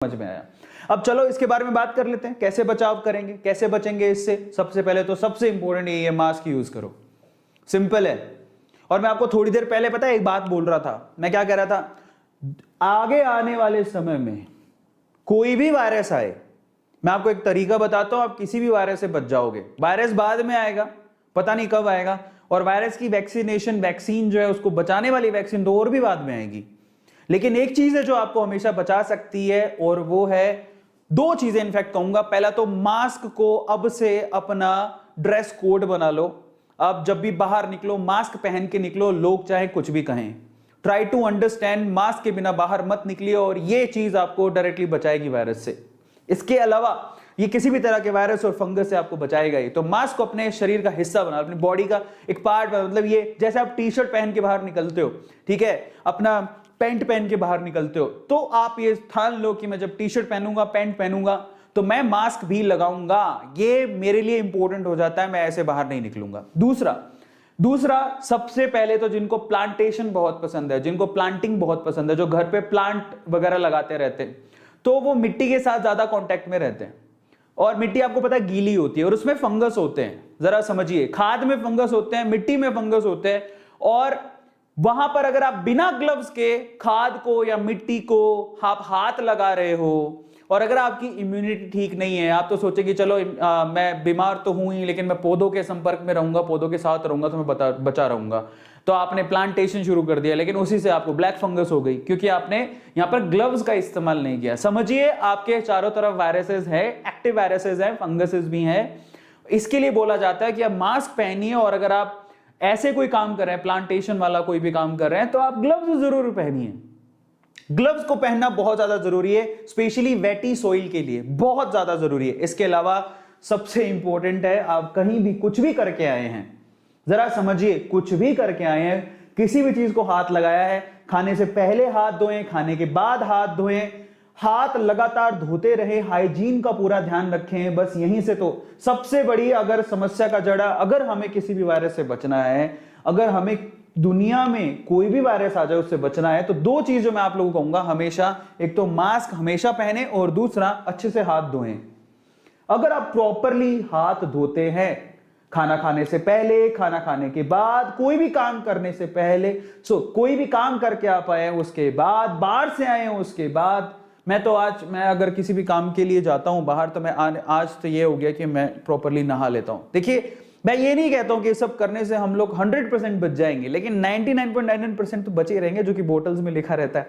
समझ में आया। अब चलो इसके बारे में बात कर लेते हैं, कैसे बचाव करेंगे, कैसे बचेंगे इससे। सबसे पहले तो सबसे इंपॉर्टेंट ये मास्क यूज करो, सिंपल है। और मैं आपको थोड़ी देर पहले पता है एक बात बोल रहा था, मैं क्या कह रहा था, आगे आने वाले समय में कोई भी वायरस आए, मैं आपको एक तरीका बताता हूं, आप किसी भी वायरस से बच जाओगे। वायरस बाद में आएगा, पता नहीं कब आएगा, और वायरस की वैक्सीन जो है उसको बचाने वाली वैक्सीन तो और भी बाद में आएगी। लेकिन एक चीज है जो आपको हमेशा बचा सकती है, और वो है दो चीजें इनफैक्ट कहूंगा। पहला तो मास्क को अब से अपना ड्रेस कोड बना लो। अब जब भी बाहर निकलो मास्क पहन के निकलो, लोग चाहे कुछ भी कहें। ट्राई टू अंडरस्टैंड, मास्क के बिना बाहर मत निकलिए, और ये चीज आपको डायरेक्टली बचाएगी वायरस से। इसके अलावा ये किसी भी तरह के वायरस और फंगस से आपको बचाएगा ही। तो मास्क को अपने शरीर का हिस्सा बना, अपनी बॉडी का एक पार्ट, मतलब ये जैसे आप टी शर्ट पहन के बाहर निकलते हो, ठीक है, अपना पैंट पहन के बाहर निकलते हो, तो आप ये ठान लो कि मैं जब टी शर्ट पहनूंगा, पैंट पहनूंगा, तो मैं मास्क भी लगाऊंगा। ये मेरे लिए इंपॉर्टेंट हो जाता है, मैं ऐसे बाहर नहीं निकलूंगा। दूसरा सबसे पहले तो जिनको प्लांटेशन बहुत पसंद है, जिनको प्लांटिंग बहुत पसंद है, जो घर पे प्लांट वगैरह लगाते रहते हैं, तो वो मिट्टी के साथ ज्यादा कांटेक्ट में रहते हैं। और मिट्टी आपको पता है गीली होती है और उसमें फंगस होते हैं। जरा समझिए, खाद में फंगस होते हैं, मिट्टी में फंगस होते हैं, और वहां पर अगर आप बिना ग्लव्स के खाद को या मिट्टी को आप हाथ लगा रहे हो, और अगर आपकी इम्यूनिटी ठीक नहीं है, आप तो सोचेंगे चलो मैं बीमार तो हूं ही, लेकिन मैं पौधों के संपर्क में रहूंगा, पौधों के साथ रहूंगा, तो मैं बचा रहूंगा। तो आपने प्लांटेशन शुरू कर दिया, लेकिन उसी से आपको ब्लैक फंगस हो गई, क्योंकि आपने यहां पर ग्लव्स का इस्तेमाल नहीं किया। समझिए, आपके चारों तरफ वायरसेस है, एक्टिव वायरसेस है, फंगसेस भी है। इसके लिए बोला जाता है कि आप मास्क पहनिए, और अगर आप ऐसे कोई काम कर रहे हैं, प्लांटेशन वाला कोई भी काम कर रहे हैं, तो आप ग्लव्स जरूर पहनिए। ग्लव्स को पहनना बहुत ज्यादा जरूरी है, स्पेशली वेटी सॉइल के लिए बहुत ज्यादा जरूरी है। इसके अलावा सबसे इंपॉर्टेंट है, आप कहीं भी कुछ भी करके आए हैं, जरा समझिए, कुछ भी करके आए हैं, किसी भी चीज को हाथ लगाया है, खाने से पहले हाथ धोएं, खाने के बाद हाथ धोएं, हाथ लगातार धोते रहे, हाइजीन का पूरा ध्यान रखें। बस यहीं से तो सबसे बड़ी अगर समस्या का जड़ा, अगर हमें किसी भी वायरस से बचना है, अगर हमें दुनिया में कोई भी वायरस आ जाए उससे बचना है, तो दो चीजों मैं आप लोगों को कहूंगा हमेशा, एक तो मास्क हमेशा पहने, और दूसरा अच्छे से हाथ धोएं। अगर आप प्रॉपरली हाथ धोते हैं, खाना खाने से पहले, खाना खाने के बाद, कोई भी काम करने से पहले, कोई भी काम करके आप आए उसके बाद, बाहर से आए उसके बाद, मैं अगर किसी भी काम के लिए जाता हूं बाहर, तो मैं आज तो ये हो गया कि मैं प्रॉपरली नहा लेता हूं। देखिए, मैं ये नहीं कहता हूं कि सब करने से हम लोग 100% बच जाएंगे, लेकिन 99.99% तो बचे रहेंगे, जो कि बोतल्स में लिखा रहता है।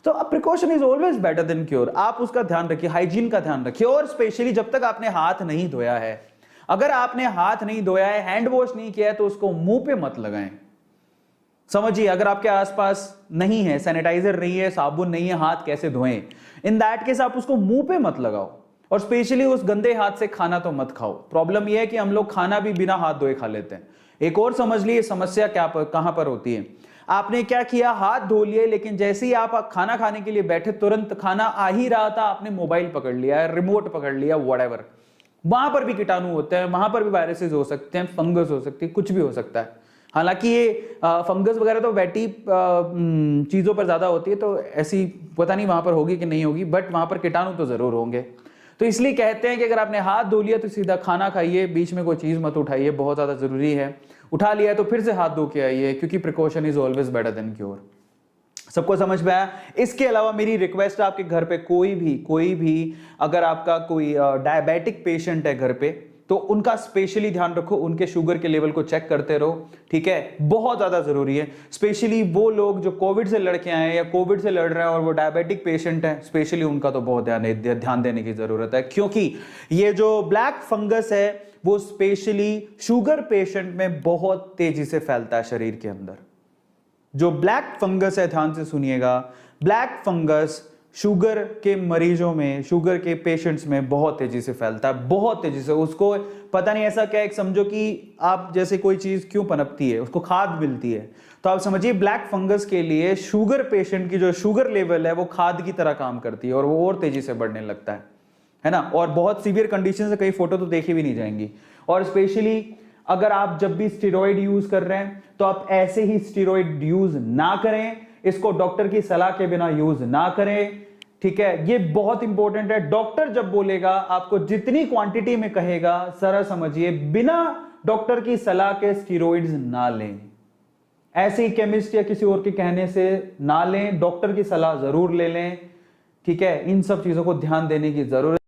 तो precaution is always better than cure. आप उसका ध्यान रखिए, हाइजीन का ध्यान रखिए, और स्पेशली जब तक आपने हाथ नहीं धोया है, अगर आपने हाथ नहीं धोया है, हैंड वॉश नहीं किया है, तो उसको मुंह पे मत लगाएं। समझिए, अगर आपके आसपास नहीं है, सैनिटाइजर नहीं है, साबुन नहीं है, हाथ कैसे धोएं? इन दैट केस आप उसको मुंह पे मत लगाओ, और स्पेशली उस गंदे हाथ से खाना तो मत खाओ। प्रॉब्लम यह है कि हम लोग खाना भी बिना हाथ धोए खा लेते हैं। एक और समझ लिए समस्या कहां पर होती है। आपने क्या किया, हाथ धो लिए, लेकिन जैसे ही आप खाना खाने के लिए बैठे, तुरंत खाना आ ही रहा था, आपने मोबाइल पकड़ लिया, रिमोट पकड़ लिया, व्हाटएवर, वहां पर भी कीटाणु होते हैं, वहां पर भी वायरसेस हो सकते हैं, फंगस हो सकती है, कुछ भी हो सकता है। हालांकि ये फंगस वगैरह तो वेटी चीजों पर ज्यादा होती है, तो ऐसी पता नहीं वहां पर होगी कि नहीं होगी, बट वहां पर कीटाणु तो जरूर होंगे। तो इसलिए कहते हैं कि अगर आपने हाथ धो लिया तो सीधा खाना खाइए, बीच में कोई चीज मत उठाइए, बहुत ज्यादा जरूरी है। उठा लिया तो फिर से हाथ धो के आइए, क्योंकि precaution is always better than cure. सबको समझ में आया? इसके अलावा मेरी रिक्वेस्ट है, आपके घर पे कोई भी अगर आपका कोई डायबिटिक पेशेंट है घर पे, तो उनका स्पेशली ध्यान रखो, उनके शुगर के लेवल को चेक करते रहो, ठीक है, बहुत ज्यादा जरूरी है। स्पेशली वो लोग जो कोविड से लड़ के आए हैं या कोविड से लड़ रहे हैं और वो डायबिटिक पेशेंट है, स्पेशली उनका तो बहुत ध्यान देने की जरूरत है, क्योंकि ये जो ब्लैक फंगस है वो स्पेशली शुगर पेशेंट में बहुत तेजी से फैलता है शरीर के अंदर। जो ब्लैक फंगस है, ध्यान से सुनिएगा, ब्लैक फंगस शुगर के मरीजों में, शुगर के पेशेंट्स में बहुत तेजी से फैलता है, बहुत तेजी से। उसको पता नहीं ऐसा क्या, एक समझो कि आप जैसे कोई चीज क्यों पनपती है, उसको खाद मिलती है, तो आप समझिए ब्लैक फंगस के लिए शुगर पेशेंट की जो शुगर लेवल है वो खाद की तरह काम करती है, और वो और तेजी से बढ़ने लगता है ना। और बहुत सीवियर कंडीशन से कई फोटो तो देखी भी नहीं जाएंगी। और स्पेशली अगर आप जब भी स्टेरॉइड यूज कर रहे हैं, तो आप ऐसे ही स्टेरॉइड यूज ना करें, इसको डॉक्टर की सलाह के बिना यूज ना करें, ठीक है, ये बहुत इंपॉर्टेंट है। डॉक्टर जब बोलेगा आपको जितनी क्वांटिटी में कहेगा, जरा समझिए, बिना डॉक्टर की सलाह के स्टीरॉइड्स ना लें। ऐसे ही केमिस्ट या किसी और के कहने से ना लें, डॉक्टर की सलाह जरूर ले लें। ठीक है, इन सब चीजों को ध्यान देने की जरूरत